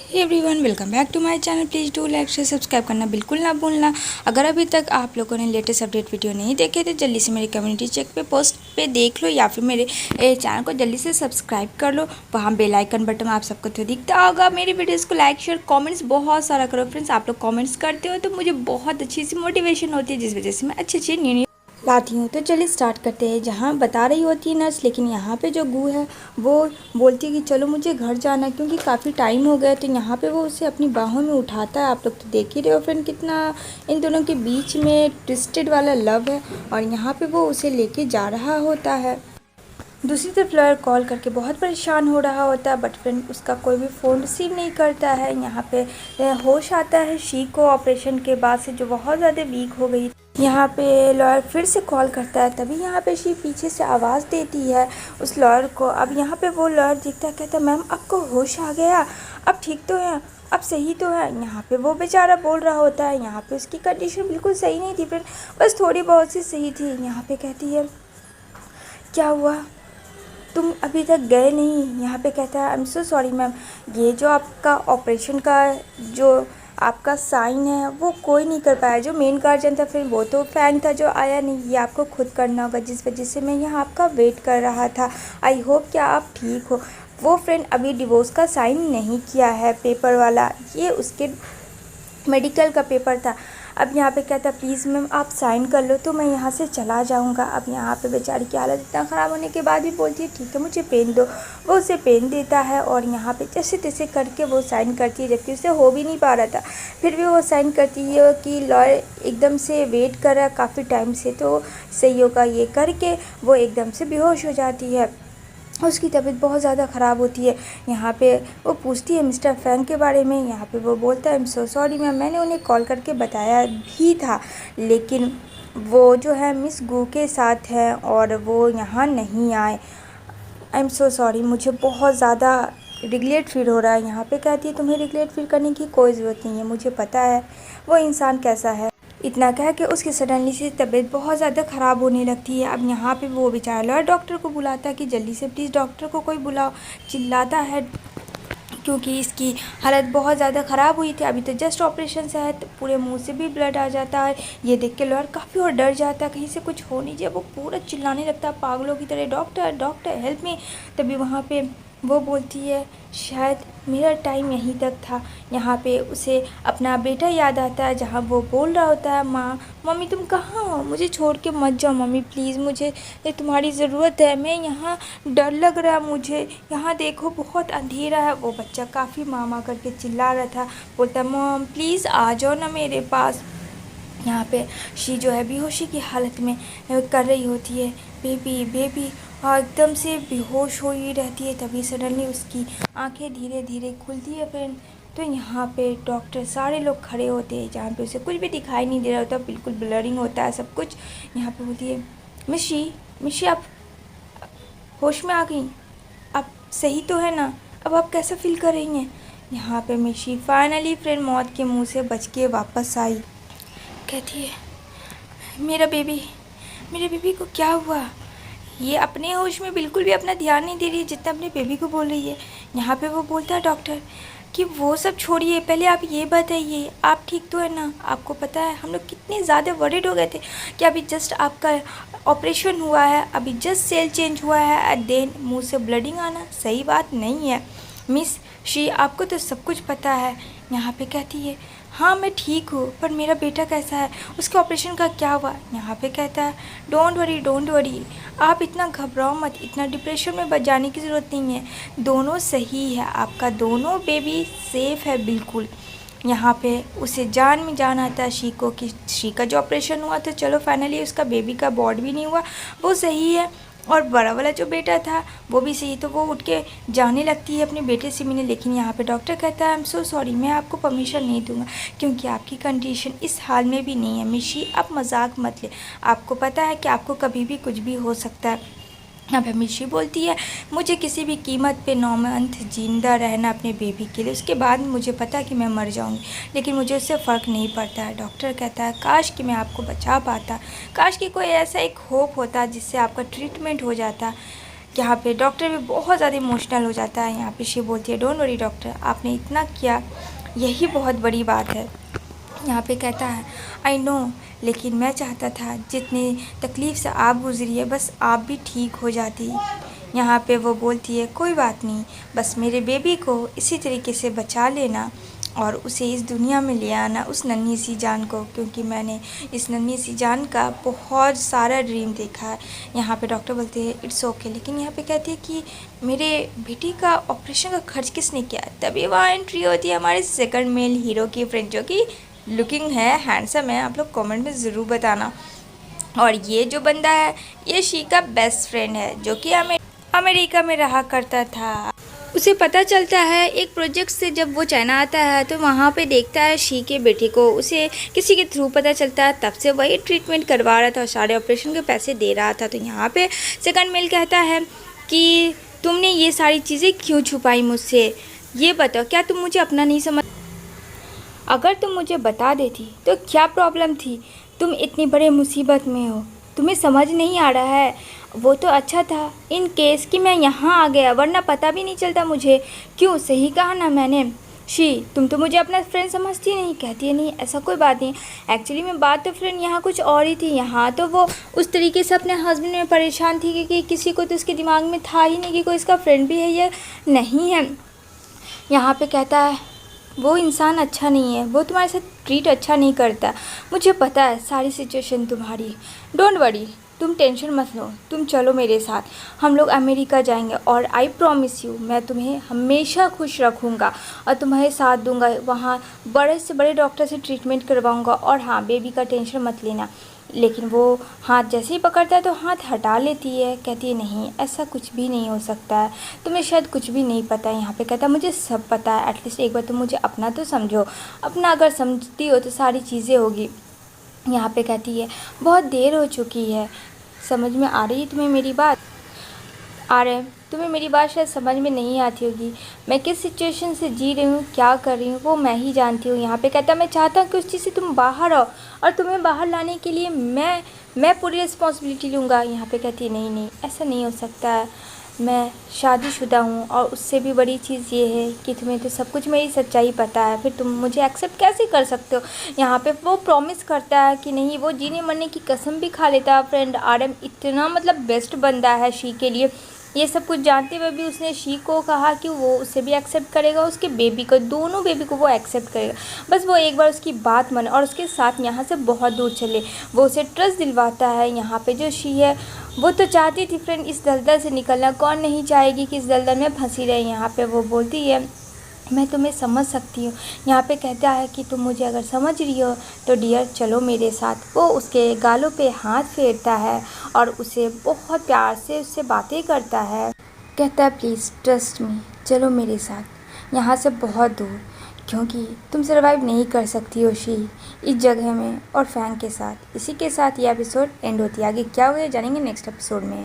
Hey everyone, welcome back to my channel. Please do like share subscribe करना बिल्कुल ना भूलना। अगर अभी तक आप लोगों ने लेटेस्ट अपडेट वीडियो नहीं देखे तो जल्दी से मेरे कम्युनिटी चेक पे पोस्ट पे देख लो, या फिर मेरे चैनल को जल्दी से सब्सक्राइब कर लो। वहाँ बेल आइकन बटन आप सबको तो दिखता होगा। मेरी वीडियोज़ को लाइक शेयर कॉमेंट्स बहुत सारा करो फ्रेंड्स। आप लोग कॉमेंट्स करते हो तो मुझे बहुत अच्छी सी मोटिवेशन होती है, जिस वजह से मैं अच्छी न्यू लाती हूँ। तो चलिए स्टार्ट करते हैं। जहाँ बता रही होती है नर्स, लेकिन यहाँ पे जो गू है वो बोलती है कि चलो मुझे घर जाना है, क्योंकि काफ़ी टाइम हो गया। तो यहाँ पे वो उसे अपनी बाहों में उठाता है। आप लोग तो देख ही रहे हो फ्रेंड, कितना इन दोनों के बीच में ट्विस्टेड वाला लव है। और यहाँ पे वो उसे लेके जा रहा होता है। दूसरी तरफ लॉयर कॉल करके बहुत परेशान हो रहा होता है, बट फ्रेंड उसका कोई भी फ़ोन रिसीव नहीं करता है। यहाँ पे होश आता है शी को, ऑपरेशन के बाद से जो बहुत ज़्यादा वीक हो गई। यहाँ पे लॉयर फिर से कॉल करता है, तभी यहाँ पे शी पीछे से आवाज़ देती है उस लॉयर को। अब यहाँ पे वो लॉयर दिखता है, कहता है मैम आपको होश आ गया, अब ठीक तो है, अब सही तो है। यहाँ पे वो बेचारा बोल रहा होता है, यहाँ पे उसकी कंडीशन बिल्कुल सही नहीं थी फ्रेंड, बस थोड़ी बहुत सी सही थी। यहाँ पे कहती है क्या हुआ, तुम अभी तक गए नहीं? यहाँ पे कहता है I am so sorry ma'am, ये जो आपका ऑपरेशन का जो आपका साइन है वो कोई नहीं कर पाया। जो मेन गार्जियन था फिर वो तो फ़ैन था जो आया नहीं, ये आपको खुद करना होगा, जिस वजह से मैं यहाँ आपका वेट कर रहा था। आई होप क्या आप ठीक हो। वो फ्रेंड अभी डिवोर्स का साइन नहीं किया है पेपर वाला, ये उसके मेडिकल का पेपर था। अब यहाँ पे कहता प्लीज़ मैम आप साइन कर लो तो मैं यहाँ से चला जाऊँगा। अब यहाँ पे बेचारी की हालत इतना ख़राब होने के बाद भी बोलती है ठीक है मुझे पेन दो। वो उसे पेन देता है और यहाँ पे जैसे तैसे करके वो साइन करती है, जबकि उसे हो भी नहीं पा रहा था। फिर भी वो साइन करती है कि लॉयर एकदम से वेट कर रहा है काफ़ी टाइम से, तो सही होगा। ये करके वो एकदम से बेहोश हो जाती है, उसकी तबीयत बहुत ज़्यादा ख़राब होती है। यहाँ पे वो पूछती है मिस्टर फैंग के बारे में। यहाँ पे वो बोलता है I am so sorry ma'am, मैंने उन्हें कॉल करके बताया भी था, लेकिन वो जो है मिस गू के साथ है और वो यहाँ नहीं आए। आई एम सो सॉरी, मुझे बहुत ज़्यादा रिग्रेट फील हो रहा है। यहाँ पे कहती है तुम्हें रिग्रेट फील करने की कोई ज़रूरत नहीं है, मुझे पता है वो इंसान कैसा है। इतना कह के उसकी सडनली से तबीयत बहुत ज़्यादा ख़राब होने लगती है। अब यहाँ पे वो बेचारा लॉयर डॉक्टर को बुलाता है कि जल्दी से प्लीज़ डॉक्टर को कोई बुलाओ। चिल्लाता है क्योंकि इसकी हालत बहुत ज़्यादा ख़राब हुई थी, अभी तो जस्ट ऑपरेशन से है, तो पूरे मुंह से भी ब्लड आ जाता है। ये देख के लॉयर काफ़ी और डर जाता है, कहीं से कुछ हो नहीं जाए। वो पूरा चिल्लाने लगता है पागलों की तरह, डॉक्टर डॉक्टर हेल्प मी। तभी वहाँ पे वो बोलती है शायद मेरा टाइम यहीं तक था। यहाँ पे उसे अपना बेटा याद आता है, जहाँ वो बोल रहा होता है माँ मम्मी तुम कहाँ हो, मुझे छोड़ के मत जाओ मम्मी प्लीज़, मुझे तुम्हारी ज़रूरत है, मैं यहाँ डर लग रहा है मुझे, यहाँ देखो बहुत अंधेरा है। वो बच्चा काफ़ी माँ करके चिल्ला रहा था, बोलता मॉम प्लीज़ आ जाओ ना मेरे पास। यहाँ पे शी जो है बेहोशी की हालत में कर रही होती है बेबी बेबी, और एकदम से बेहोश हो ही रहती है। तभी सडनली उसकी आंखें धीरे धीरे खुलती है फ्रेंड। तो यहाँ पे डॉक्टर सारे लोग खड़े होते हैं, जहाँ पे उसे कुछ भी दिखाई नहीं दे रहा होता, बिल्कुल ब्लरिंग होता है सब कुछ। यहाँ पे होती है मिशी आप होश में आ गई, आप सही तो है ना, अब आप कैसा फील कर रही हैं? यहाँ पे मिशी फाइनली फ्रेंड मौत के मुँह से बच के वापस आई। कहती है मेरे बेबी को क्या हुआ? ये अपने होश में बिल्कुल भी अपना ध्यान नहीं दे रही है जितना अपने बेबी को बोल रही है। यहाँ पे वो बोलता है डॉक्टर कि वो सब छोड़िए, पहले आप ये बताइए आप ठीक तो है ना? आपको पता है हम लोग कितने ज़्यादा वरीड हो गए थे कि अभी जस्ट आपका ऑपरेशन हुआ है, अभी जस्ट सेल चेंज हुआ है एंड देन मुँह से ब्लडिंग आना सही बात नहीं है। मिस शी आपको तो सब कुछ पता है। यहाँ पे कहती है हाँ मैं ठीक हूँ, पर मेरा बेटा कैसा है, उसके ऑपरेशन का क्या हुआ? यहाँ पे कहता है डोंट वरी, आप इतना घबराओ मत, इतना डिप्रेशन में जाने की ज़रूरत नहीं है, दोनों सही है, आपका दोनों बेबी सेफ़ है बिल्कुल। यहाँ पे उसे जान में जान आता है शी को कि शी का जो ऑपरेशन हुआ तो चलो फाइनली उसका बेबी का बॉड भी नहीं हुआ, वो सही है, और बड़ा वाला जो बेटा था वो भी सही। तो वो उठ के जाने लगती है अपने बेटे से मिलने, लेकिन यहाँ पे डॉक्टर कहता है आई एम सो सॉरी, मैं आपको परमिशन नहीं दूंगा क्योंकि आपकी कंडीशन इस हाल में भी नहीं है। मिशी आप मजाक मत ले, आपको पता है कि आपको कभी भी कुछ भी हो सकता है। अब मिशी बोलती है मुझे किसी भी कीमत पे 9 मंथ जिंदा रहना अपने बेबी के लिए, उसके बाद मुझे पता है कि मैं मर जाऊंगी, लेकिन मुझे उससे फ़र्क नहीं पड़ता है। डॉक्टर कहता है काश कि मैं आपको बचा पाता, काश कि कोई ऐसा एक होप होता जिससे आपका ट्रीटमेंट हो जाता, यहाँ पे डॉक्टर भी बहुत ज़्यादा इमोशनल हो जाता है। यहाँ पे शी बोलती है, डोंट वरी डॉक्टर, आपने इतना किया यही बहुत बड़ी बात है। यहाँ पे कहता है, आई नो, लेकिन मैं चाहता था जितनी तकलीफ़ से आप गुजरी है बस आप भी ठीक हो जाती। यहाँ पे वो बोलती है, कोई बात नहीं, बस मेरे बेबी को इसी तरीके से बचा लेना और उसे इस दुनिया में ले आना, उस नन्ही सी जान को, क्योंकि मैंने इस नन्ही सी जान का बहुत सारा ड्रीम देखा है। यहाँ पे डॉक्टर बोलते हैं, इट्स ओके, लेकिन यहाँ पे कहती है कि मेरे बेटी का ऑपरेशन का खर्च किसने किया। तभी वहाँ एंट्री होती है हमारे सेकंड मेल हीरो की फ्रेंड, जो कि लुकिंग है, हैंडसम है, आप लोग कमेंट में ज़रूर बताना। और ये जो बंदा है ये शी का बेस्ट फ्रेंड है, जो कि अमेरिका में रहा करता था। उसे पता चलता है एक प्रोजेक्ट से, जब वो चाइना आता है तो वहाँ पे देखता है शी के बेटे को, उसे किसी के थ्रू पता चलता है, तब से वही ट्रीटमेंट करवा रहा था और सारे ऑपरेशन के पैसे दे रहा था। तो यहाँ पे सेकंड मेल कहता है कि तुमने ये सारी चीज़ें क्यों छुपाई मुझसे, ये बताओ, क्या तुम मुझे अपना नहीं समझ, अगर तुम मुझे बता देती तो क्या प्रॉब्लम थी, तुम इतनी बड़े मुसीबत में हो, तुम्हें समझ नहीं आ रहा है। वो तो अच्छा था इन केस कि मैं यहाँ आ गया, वरना पता भी नहीं चलता मुझे। क्यों, सही कहा ना मैंने। शी, तुम तो मुझे अपना फ्रेंड समझती नहीं। कहती है, नहीं ऐसा कोई बात नहीं, एक्चुअली में बात तो फ्रेंड यहाँ कुछ और ही थी। यहाँ तो वो उस तरीके से अपने हस्बैंड में परेशान थी कि किसी को तो उसके दिमाग में था ही नहीं कि कोई इसका फ्रेंड भी है या नहीं है। यहाँ पे कहता है, वो इंसान अच्छा नहीं है, वो तुम्हारे साथ ट्रीट अच्छा नहीं करता, मुझे पता है सारी सिचुएशन तुम्हारी। डोंट वरी, तुम टेंशन मत लो, तुम चलो मेरे साथ, हम लोग अमेरिका जाएंगे और आई प्रॉमिस यू, मैं तुम्हें हमेशा खुश रखूँगा और तुम्हारे साथ दूंगा, वहाँ बड़े से बड़े डॉक्टर से ट्रीटमेंट करवाऊँगा। और हाँ, बेबी का टेंशन मत लेना। लेकिन वो हाथ जैसे ही पकड़ता है तो हाथ हटा लेती है। कहती है, नहीं ऐसा कुछ भी नहीं हो सकता है, तुम्हें शायद कुछ भी नहीं पता है। यहाँ पे कहता है, मुझे सब पता है, एटलीस्ट एक बार तुम मुझे अपना तो समझो, अपना अगर समझती हो तो सारी चीज़ें होगी। यहाँ पे कहती है, बहुत देर हो चुकी है, समझ में आ रही है तुम्हें मेरी बात, तुम्हें मेरी बात शायद समझ में नहीं आती होगी, मैं किस सिचुएशन से जी रही हूँ, क्या कर रही हूँ, वो मैं ही जानती हूँ। यहाँ पे कहता है, मैं चाहता हूँ कि उस चीज़ से तुम बाहर आओ और तुम्हें बाहर लाने के लिए मैं पूरी रिस्पॉन्सिबिलिटी लूँगा। यहाँ पे कहती है, नहीं ऐसा नहीं हो सकता है, मैं शादीशुदा हूँ और उससे भी बड़ी चीज़ ये है कि तुम्हें तो सब कुछ मेरी सच्चाई पता है, फिर तुम मुझे एक्सेप्ट कैसे कर सकते हो। यहाँ पे वो प्रॉमिस करता है कि नहीं, वो जीने मरने की कसम भी खा लेता है। फ्रेंड RM इतना मतलब बेस्ट बंदा है शी के लिए, ये सब कुछ जानते हुए भी उसने शी को कहा कि वो उसे भी एक्सेप्ट करेगा, उसके बेबी को, दोनों बेबी को वो एक्सेप्ट करेगा, बस वो एक बार उसकी बात माने और उसके साथ यहाँ से बहुत दूर चले। वो उसे ट्रस्ट दिलवाता है। यहाँ पे जो शी है वो तो चाहती थी फ्रेंड इस दलदल से निकलना, कौन नहीं चाहेगी कि इस दलदल में फंसी रहे। यहाँ पे वो बोलती है, मैं तुम्हें समझ सकती हूँ। यहाँ पे कहता है कि तुम मुझे अगर समझ रही हो तो डियर चलो मेरे साथ। वो उसके गालों पे हाथ फेरता है और उसे बहुत प्यार से उससे बातें करता है। कहता है, प्लीज़ ट्रस्ट मी, चलो मेरे साथ यहाँ से बहुत दूर, क्योंकि तुम सर्वाइव नहीं कर सकती हो शी इस जगह में और फैन के साथ। इसी के साथ ये एपिसोड एंड होती है। आगे क्या हुआ जानेंगे नेक्स्ट एपिसोड में।